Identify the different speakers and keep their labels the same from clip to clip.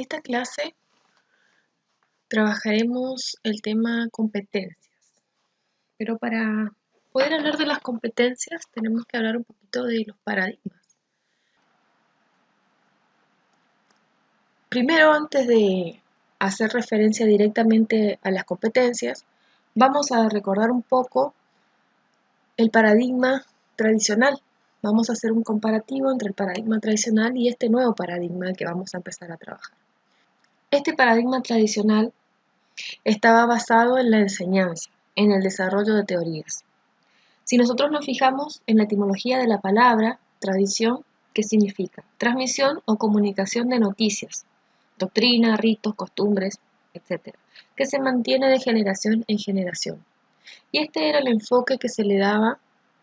Speaker 1: Esta clase trabajaremos el tema competencias, pero para poder hablar de las competencias tenemos que hablar un poquito de los paradigmas. Primero, antes de hacer referencia directamente a las competencias, vamos a recordar un poco el paradigma tradicional. Vamos a hacer un comparativo entre el paradigma tradicional y este nuevo paradigma que vamos a empezar a trabajar. Este paradigma tradicional estaba basado en la enseñanza, en el desarrollo de teorías. Si nosotros nos fijamos en la etimología de la palabra tradición, ¿qué significa? Transmisión o comunicación de noticias, doctrina, ritos, costumbres, etc., que se mantiene de generación en generación. Y este era el enfoque que se le daba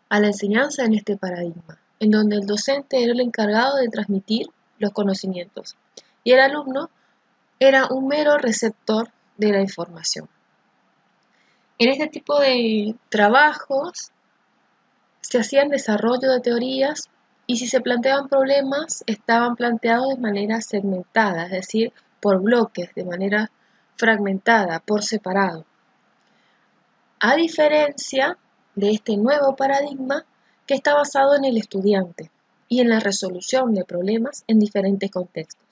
Speaker 1: a la enseñanza en este paradigma, en donde el docente era el encargado de transmitir los conocimientos y el alumno era un mero receptor de la información. En este tipo de trabajos se hacían desarrollo de teorías y si se planteaban problemas estaban planteados de manera segmentada, es decir, por bloques, de manera fragmentada, por separado. A diferencia de este nuevo paradigma que está basado en el estudiante y en la resolución de problemas en diferentes contextos.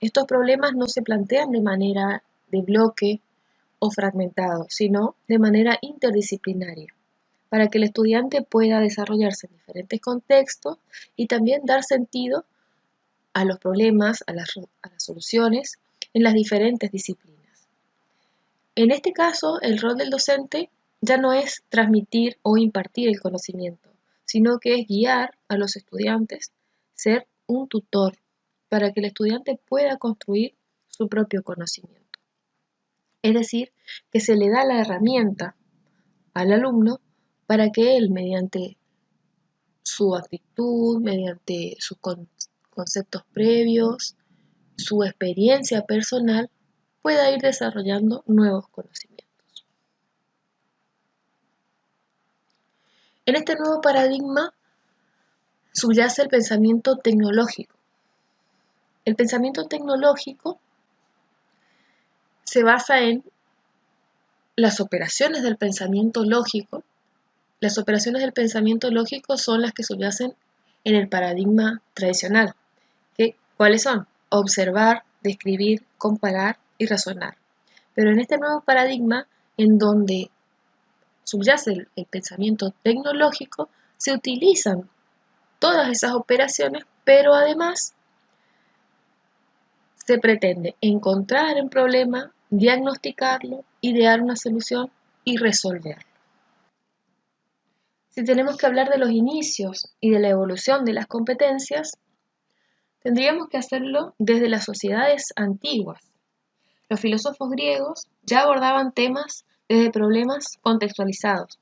Speaker 1: Estos problemas no se plantean de manera de bloque o fragmentado, sino de manera interdisciplinaria, para que el estudiante pueda desarrollarse en diferentes contextos y también dar sentido a los problemas, a las soluciones en las diferentes disciplinas. En este caso, el rol del docente ya no es transmitir o impartir el conocimiento, sino que es guiar a los estudiantes, ser un tutor, para que el estudiante pueda construir su propio conocimiento. Es decir, que se le da la herramienta al alumno para que él, mediante su actitud, mediante sus conceptos previos, su experiencia personal, pueda ir desarrollando nuevos conocimientos. En este nuevo paradigma subyace el pensamiento tecnológico. El pensamiento tecnológico se basa en las operaciones del pensamiento lógico. Las operaciones del pensamiento lógico son las que subyacen en el paradigma tradicional. ¿Cuáles son? Observar, describir, comparar y razonar. Pero en este nuevo paradigma, en donde subyace el pensamiento tecnológico, se utilizan todas esas operaciones, pero además se pretende encontrar el problema, diagnosticarlo, idear una solución y resolverlo. Si tenemos que hablar de los inicios y de la evolución de las competencias, tendríamos que hacerlo desde las sociedades antiguas. Los filósofos griegos ya abordaban temas desde problemas contextualizados,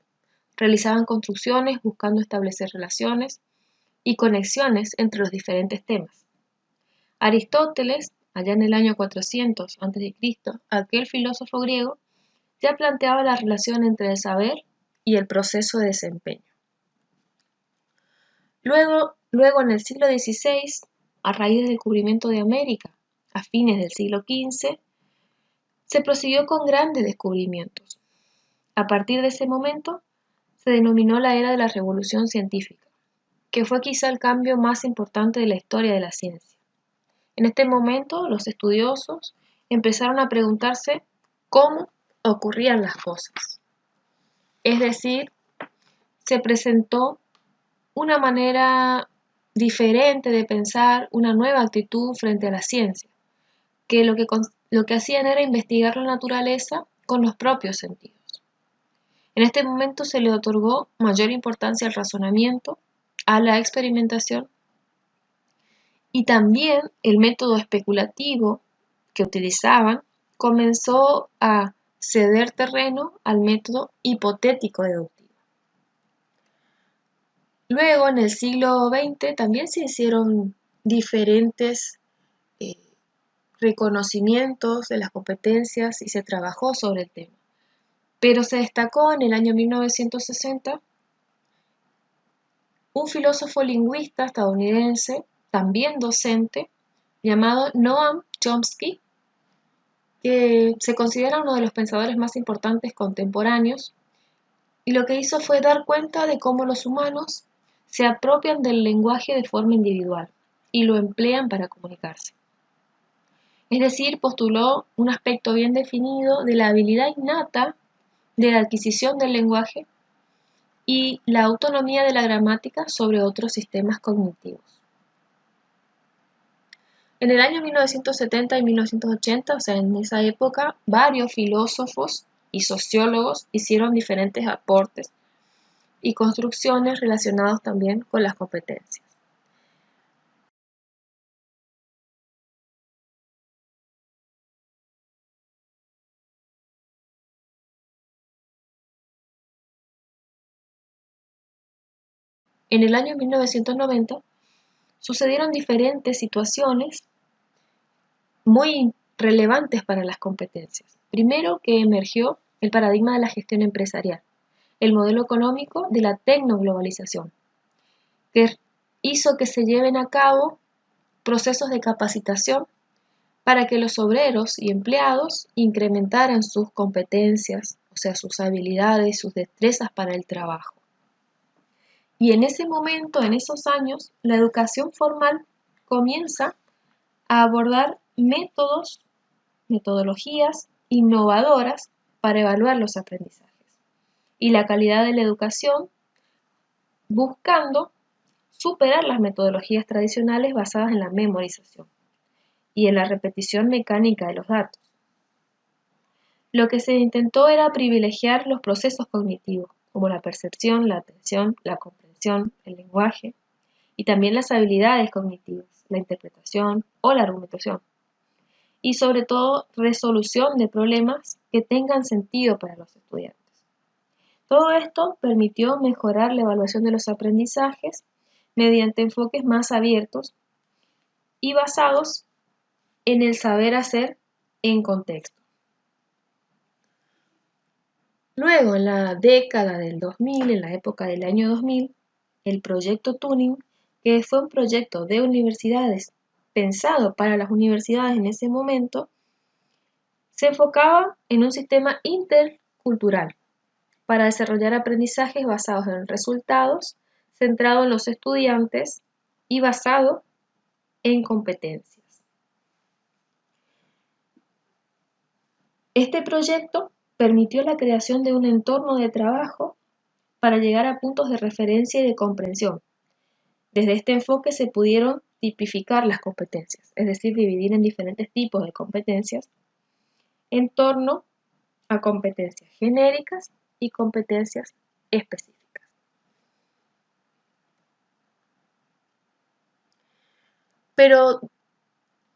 Speaker 1: realizaban construcciones buscando establecer relaciones y conexiones entre los diferentes temas. Aristóteles, allá en el año 400 a.C., aquel filósofo griego, ya planteaba la relación entre el saber y el proceso de desempeño. Luego en el siglo XVI, a raíz del descubrimiento de América, a fines del siglo XV, se prosiguió con grandes descubrimientos. A partir de ese momento, se denominó la era de la revolución científica, que fue quizá el cambio más importante de la historia de la ciencia. En este momento, los estudiosos empezaron a preguntarse cómo ocurrían las cosas. Es decir, se presentó una manera diferente de pensar, una nueva actitud frente a la ciencia, que lo que hacían era investigar la naturaleza con los propios sentidos. En este momento se le otorgó mayor importancia al razonamiento, a la experimentación y también el método especulativo que utilizaban comenzó a ceder terreno al método hipotético deductivo. Luego, en el siglo XX, también se hicieron diferentes reconocimientos de las competencias y se trabajó sobre el tema. Pero se destacó en el año 1960 un filósofo lingüista estadounidense, también docente, llamado Noam Chomsky, que se considera uno de los pensadores más importantes contemporáneos, y lo que hizo fue dar cuenta de cómo los humanos se apropian del lenguaje de forma individual y lo emplean para comunicarse. Es decir, postuló un aspecto bien definido de la habilidad innata de la adquisición del lenguaje y la autonomía de la gramática sobre otros sistemas cognitivos. En el año 1970 y 1980, o sea, en esa época, varios filósofos y sociólogos hicieron diferentes aportes y construcciones relacionados también con las competencias. En el año 1990 sucedieron diferentes situaciones muy relevantes para las competencias. Primero, que emergió el paradigma de la gestión empresarial, el modelo económico de la tecnoglobalización, que hizo que se lleven a cabo procesos de capacitación para que los obreros y empleados incrementaran sus competencias, o sea, sus habilidades, sus destrezas para el trabajo. Y en ese momento, en esos años, la educación formal comienza a abordar metodologías innovadoras para evaluar los aprendizajes y la calidad de la educación, buscando superar las metodologías tradicionales basadas en la memorización y en la repetición mecánica de los datos. Lo que se intentó era privilegiar los procesos cognitivos, como la percepción, la atención, la comprensión, el lenguaje, y también las habilidades cognitivas, la interpretación o la argumentación, y sobre todo resolución de problemas que tengan sentido para los estudiantes. Todo esto permitió mejorar la evaluación de los aprendizajes mediante enfoques más abiertos y basados en el saber hacer en contexto. Luego, en la década del 2000, en la época del año 2000, el proyecto Turing, que fue un proyecto de universidades pensado para las universidades en ese momento, se enfocaba en un sistema intercultural para desarrollar aprendizajes basados en resultados, centrado en los estudiantes y basado en competencias. Este proyecto permitió la creación de un entorno de trabajo para llegar a puntos de referencia y de comprensión. Desde este enfoque se pudieron tipificar las competencias, es decir, dividir en diferentes tipos de competencias en torno a competencias genéricas y competencias específicas. Pero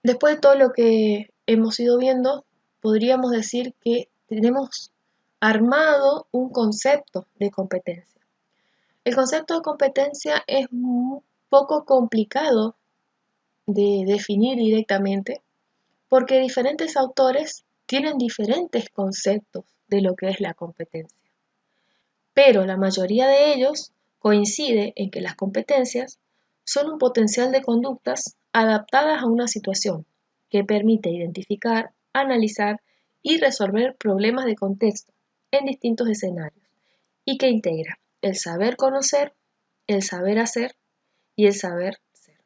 Speaker 1: después de todo lo que hemos ido viendo, podríamos decir que tenemos armado un concepto de competencia. El concepto de competencia es un poco complicado de definir directamente porque diferentes autores tienen diferentes conceptos de lo que es la competencia. Pero la mayoría de ellos coincide en que las competencias son un potencial de conductas adaptadas a una situación que permite identificar, analizar y resolver problemas de contexto en distintos escenarios y que integra el saber conocer, el saber hacer y el saber ser.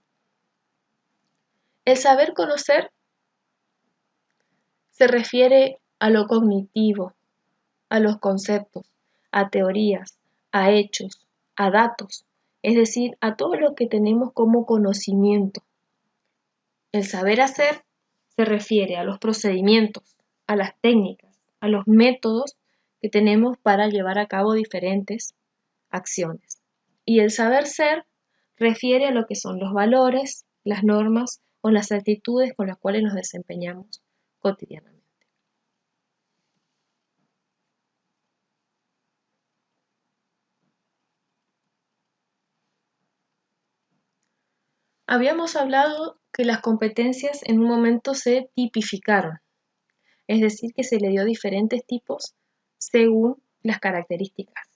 Speaker 1: El saber conocer se refiere a lo cognitivo, a los conceptos, a teorías, a hechos, a datos, es decir, a todo lo que tenemos como conocimiento. El saber hacer se refiere a los procedimientos, a las técnicas, a los métodos que tenemos para llevar a cabo diferentes acciones. Y el saber ser refiere a lo que son los valores, las normas o las actitudes con las cuales nos desempeñamos cotidianamente. Habíamos hablado que las competencias en un momento se tipificaron, es decir, que se le dio diferentes tipos según las características.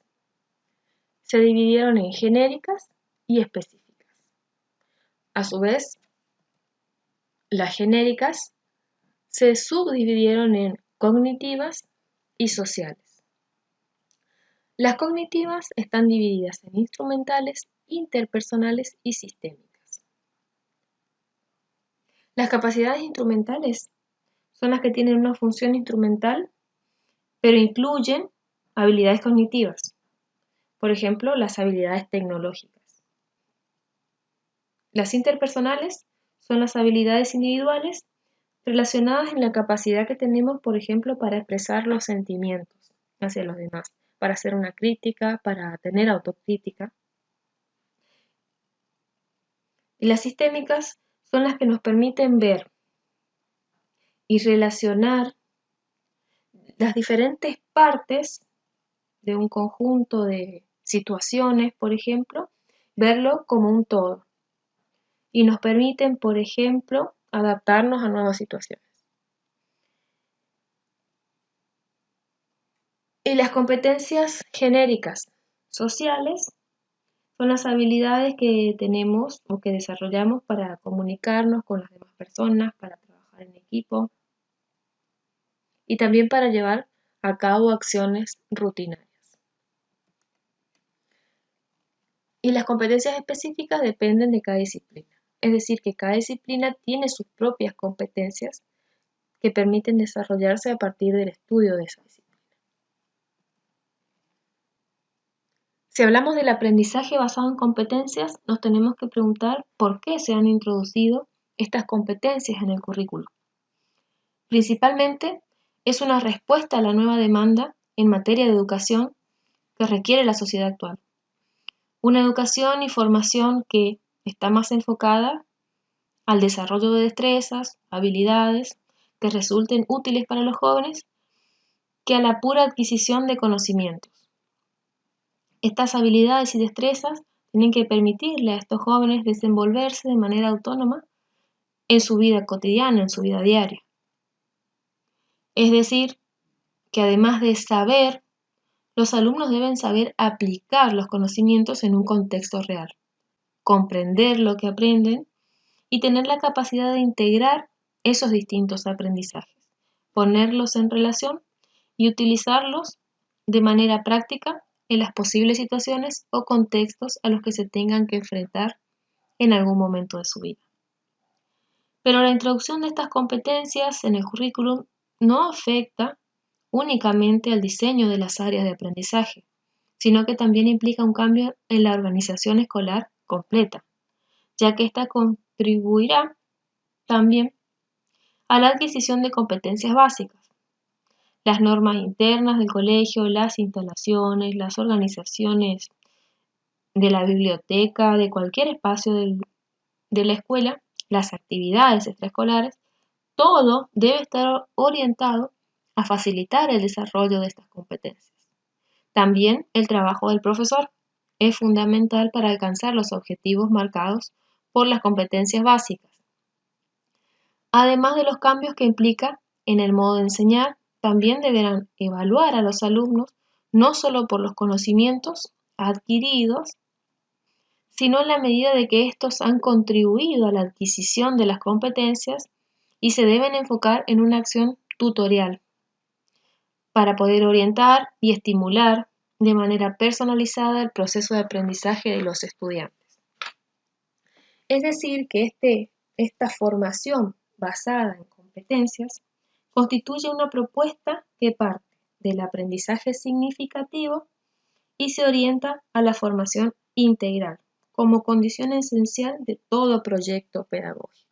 Speaker 1: Se dividieron en genéricas y específicas. A su vez, las genéricas se subdividieron en cognitivas y sociales. Las cognitivas están divididas en instrumentales, interpersonales y sistémicas. Las capacidades instrumentales son las que tienen una función instrumental, pero incluyen habilidades cognitivas, por ejemplo, las habilidades tecnológicas. Las interpersonales son las habilidades individuales relacionadas en la capacidad que tenemos, por ejemplo, para expresar los sentimientos hacia los demás, para hacer una crítica, para tener autocrítica. Y las sistémicas son las que nos permiten ver y relacionar las diferentes partes de un conjunto de situaciones, por ejemplo, verlo como un todo. Y nos permiten, por ejemplo, adaptarnos a nuevas situaciones. Y las competencias genéricas sociales son las habilidades que tenemos o que desarrollamos para comunicarnos con las demás personas, para trabajar en equipo y también para llevar a cabo acciones rutinarias. Y las competencias específicas dependen de cada disciplina. Es decir, que cada disciplina tiene sus propias competencias que permiten desarrollarse a partir del estudio de esa disciplina. Si hablamos del aprendizaje basado en competencias, nos tenemos que preguntar por qué se han introducido estas competencias en el currículo. Principalmente, es una respuesta a la nueva demanda en materia de educación que requiere la sociedad actual. Una educación y formación que está más enfocada al desarrollo de destrezas, habilidades que resulten útiles para los jóvenes, que a la pura adquisición de conocimientos. Estas habilidades y destrezas tienen que permitirle a estos jóvenes desenvolverse de manera autónoma en su vida cotidiana, en su vida diaria. Es decir, que además de saber, los alumnos deben saber aplicar los conocimientos en un contexto real, comprender lo que aprenden y tener la capacidad de integrar esos distintos aprendizajes, ponerlos en relación y utilizarlos de manera práctica en las posibles situaciones o contextos a los que se tengan que enfrentar en algún momento de su vida. Pero la introducción de estas competencias en el currículum no afecta únicamente al diseño de las áreas de aprendizaje, sino que también implica un cambio en la organización escolar completa, ya que ésta contribuirá también a la adquisición de competencias básicas. Las normas internas del colegio, las instalaciones, las organizaciones de la biblioteca, de cualquier espacio de la escuela, las actividades extraescolares, todo debe estar orientado a facilitar el desarrollo de estas competencias. También el trabajo del profesor es fundamental para alcanzar los objetivos marcados por las competencias básicas, además de los cambios que implica en el modo de enseñar. También deberán evaluar a los alumnos no solo por los conocimientos adquiridos, sino en la medida de que estos han contribuido a la adquisición de las competencias y se deben enfocar en una acción tutorial para poder orientar y estimular de manera personalizada el proceso de aprendizaje de los estudiantes. Es decir, que esta formación basada en competencias constituye una propuesta que parte del aprendizaje significativo y se orienta a la formación integral como condición esencial de todo proyecto pedagógico.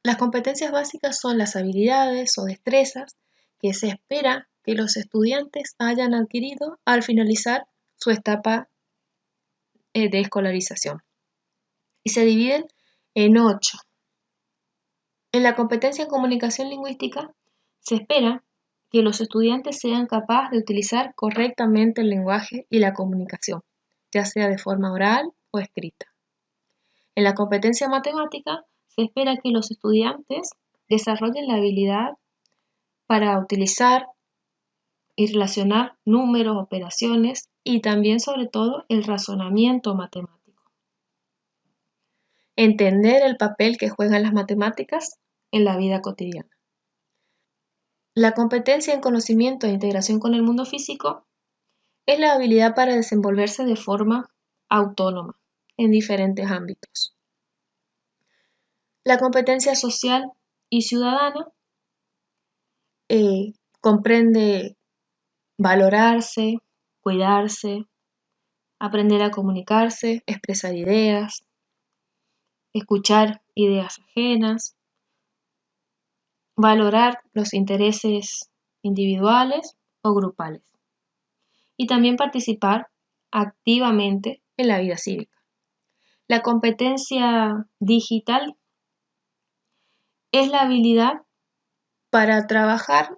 Speaker 1: Las competencias básicas son las habilidades o destrezas que se espera que los estudiantes hayan adquirido al finalizar su etapa de escolarización y se dividen en 8. En la competencia en comunicación lingüística se espera que los estudiantes sean capaces de utilizar correctamente el lenguaje y la comunicación, ya sea de forma oral o escrita. En la competencia matemática se espera que los estudiantes desarrollen la habilidad para utilizar y relacionar números, operaciones y también, sobre todo, el razonamiento matemático. Entender el papel que juegan las matemáticas en la vida cotidiana. La competencia en conocimiento e integración con el mundo físico es la habilidad para desenvolverse de forma autónoma en diferentes ámbitos. La competencia social y ciudadana comprende valorarse, cuidarse, aprender a comunicarse, expresar ideas, escuchar ideas ajenas, valorar los intereses individuales o grupales y también participar activamente en la vida cívica. La competencia digital es la habilidad para trabajar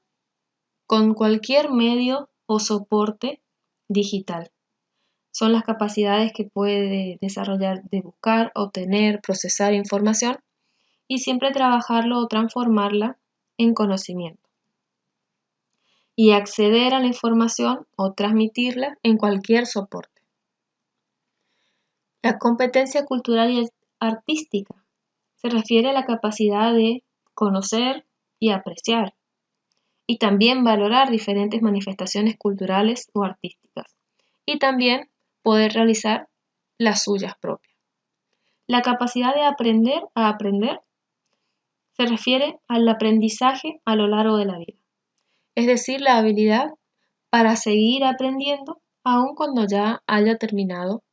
Speaker 1: con cualquier medio o soporte digital. Son las capacidades que puede desarrollar de buscar, obtener, procesar información y siempre trabajarlo o transformarla en conocimiento. Y acceder a la información o transmitirla en cualquier soporte. La competencia cultural y artística se refiere a la capacidad de conocer y apreciar y también valorar diferentes manifestaciones culturales o artísticas y también poder realizar las suyas propias. La capacidad de aprender a aprender se refiere al aprendizaje a lo largo de la vida, es decir, la habilidad para seguir aprendiendo aun cuando ya haya terminado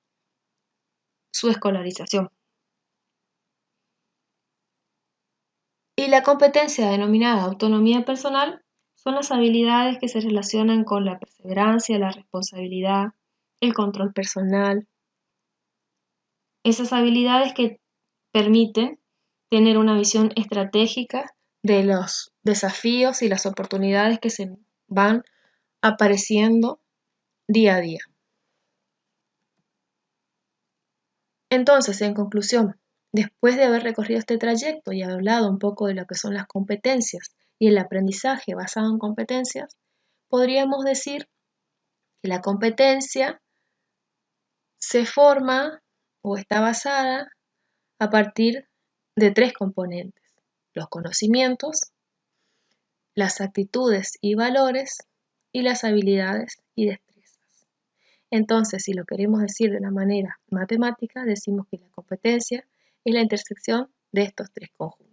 Speaker 1: su escolarización. Y la competencia denominada autonomía personal son las habilidades que se relacionan con la perseverancia, la responsabilidad, el control personal. Esas habilidades que permiten tener una visión estratégica de los desafíos y las oportunidades que se van apareciendo día a día. Entonces, en conclusión, después de haber recorrido este trayecto y hablado un poco de lo que son las competencias y el aprendizaje basado en competencias, podríamos decir que la competencia se forma o está basada a partir de tres componentes: los conocimientos, las actitudes y valores y las habilidades y destrezas. Entonces, si lo queremos decir de una manera matemática, decimos que la competencia es la intersección de estos tres conjuntos.